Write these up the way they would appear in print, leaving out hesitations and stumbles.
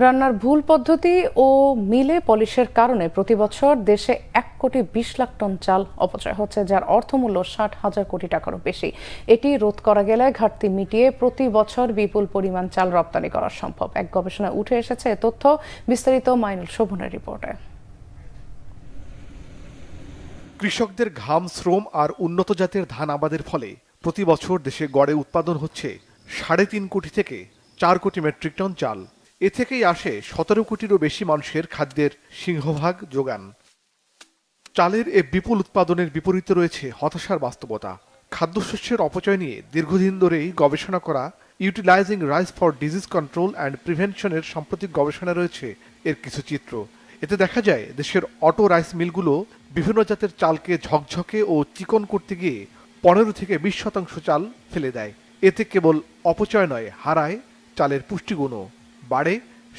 রান্নার ভুল পদ্ধতি ও মিলে পলিশের কারণে প্রতি বছর দেশে 1,20,00,000 টন চাল অপচয় হচ্ছে, যার অর্থমূল্য 60,000 কোটি টাকারও বেশি। এটি রোধ করা গেলে ঘাটতি মিটিয়ে প্রতি বছর বিপুল পরিমাণ চাল রপ্তানি করা সম্ভব। এক গবেষণায় উঠে এসেছে এ তথ্য। বিস্তারিত মাইনুল শোভনের রিপোর্টে। কৃষকদের ঘাম, শ্রম আর উন্নত জাতের ধান আবাদের ফলে প্রতি বছর দেশে গড়ে উৎপাদন হচ্ছে 3.5 কোটি থেকে 4 কোটি মেট্রিক টন চাল। এ থেকেই আসে 17 কোটিরও বেশি মানুষের খাদ্যের সিংহভাগ যোগান। চালের এ বিপুল উৎপাদনের বিপরীতে রয়েছে হতাশার বাস্তবতা। খাদ্যশস্যের অপচয় নিয়ে দীর্ঘদিন ধরেই গবেষণা করা utilising rice for disease control and প্রিভেনশনের সাম্প্রতিক গবেষণা রয়েছে এর কিছু চিত্র। এতে দেখা যায় দেশের অটো রাইস মিলগুলো বিভিন্ন জাতের চালকে ঝকঝকে ও চিকন করতে গিয়ে 15 থেকে 20% চাল ফেলে দেয়। এতে কেবল অপচয় নয়, হারায় চালের পুষ্টিগুণও, বাড়ে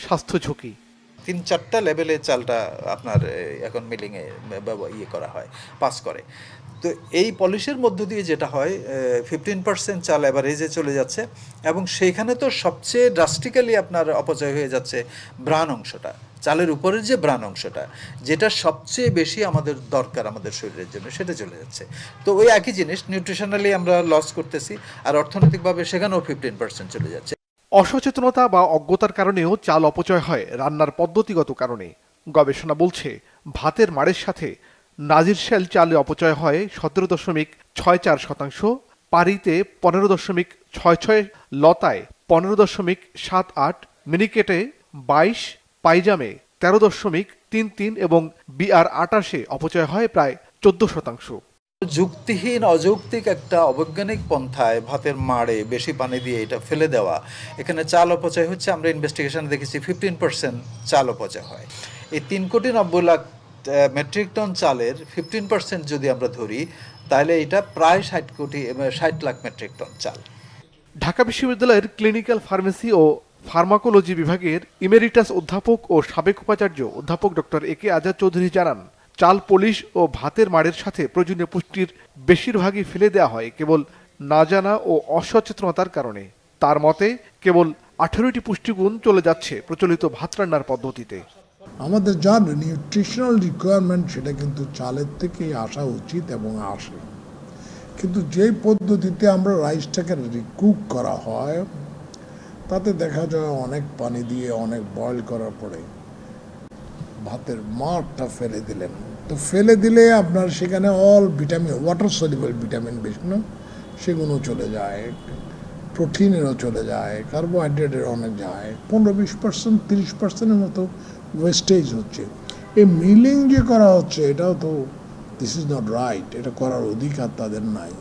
স্বাস্থ্য ঝুঁকি। 3-4টা লেভেলের চালটা আপনার এখন মিলিংয়ে করা হয়, পাস করে। তো এই পলিশের মধ্য দিয়ে যেটা হয় 15% চাল অ্যাভারেজে চলে যাচ্ছে, এবং সেইখানে তো সবচেয়ে ড্রাস্টিক্যালি আপনার অপচয় হয়ে যাচ্ছে ব্রান অংশটা, চালের উপরের যে ব্রান অংশটা, যেটা সবচেয়ে বেশি আমাদের দরকার আমাদের শরীরের জন্য, সেটা চলে যাচ্ছে। তো ওই একই জিনিস নিউট্রিশনালি আমরা লস করতেছি, আর অর্থনৈতিকভাবে সেখানেও 15% চলে যাচ্ছে। অসচেতনতা বা অজ্ঞতার কারণেও চাল অপচয় হয় রান্নার পদ্ধতিগত কারণে। গবেষণা বলছে ভাতের মাড়ের সাথে নাজিরশাল চালে অপচয় হয় 17.64%, পারিতে 15.66, লতায় 15.78, মিনিকেটে 22, পাইজামে 13.33 এবং BR-28 অপচয় হয় প্রায় 14%। যুক্তিহীন, অযৌক্তিক একটা অবৈজ্ঞানিক পন্থায় ভাতের মাড়ে বেশি পানি দিয়ে এটা ফেলে দেওয়া, এখানে চাল অপচয় হচ্ছে। আমরা ইনভেস্টিগেশনে দেখেছি 15% চাল অপচয় হয়। এই 3,90,00,000 মেট্রিক টন চালের 15% যদি আমরা ধরি, তাহলে এটা প্রায় 60 লাখ মেট্রিক টন চাল। ঢাকা বিশ্ববিদ্যালয়ের ক্লিনিক্যাল ফার্মেসি ও ফার্মাকোলজি বিভাগের ইমেরিটাস অধ্যাপক ও সাবেক উপাচার্য অধ্যাপক ডক্টর AK আজাদ চৌধুরী জানান, চাল পলিশ ও ভাতের মাড়ের সাথে প্রয়োজনীয় পুষ্টির বেশিরভাগই ফেলে দেওয়া হয় কেবল না জানা ও অসচেতনতার কারণে। তার মতে কেবল 18টি পুষ্টিগুণ চলে যাচ্ছে প্রচলিত ভাত রান্নার পদ্ধতিতে। আমাদের যা নিউট্রিশনাল রিকোয়ারমেন্ট সেটা কিন্তু চালের থেকেই আসা উচিত এবং আসে, কিন্তু যেই পদ্ধতিতে আমরা রাইসটাকে রিকুক করা হয় তাতে দেখা যায় অনেক পানি দিয়ে অনেক বয়েল করার পরে ভাতের মাড়টা ফেলে দিলেন। তো ফেলে দিলে আপনার সেখানে all vitamin, water soluble vitamin বেশি না, সেগুলো চলে যায়, প্রোটিনেরও চলে যায়, কার্বোহাইড্রেটের অনেক যায়, 15-20%, 30%-এর মতো ওয়েস্টেজ হচ্ছে। এই মিলিং যে করা হচ্ছে এটাও তো দিস ইজ নট রাইট, এটা করার অধিকার তাদের নাই।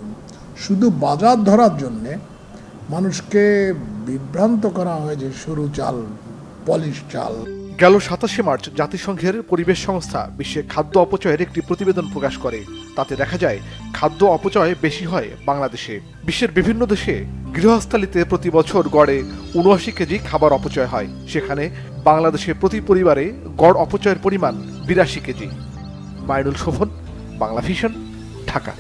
শুধু বাজার ধরার জন্যে মানুষকে বিভ্রান্ত করা হয় যে সরু চাল, পলিশ চাল। গেল 27 মার্চ জাতিসংঘের পরিবেশ সংস্থা বিশ্বে খাদ্য অপচয়ের একটি প্রতিবেদন প্রকাশ করে। তাতে দেখা যায় খাদ্য অপচয় বেশি হয় বাংলাদেশে। বিশ্বের বিভিন্ন দেশে গৃহস্থালিতে প্রতি বছর গড়ে 79 কেজি খাবার অপচয় হয়, সেখানে বাংলাদেশে প্রতি পরিবারে গড় অপচয়ের পরিমাণ 82 কেজি। মাইনুল শোভন, বাংলা ভিশন, ঢাকা।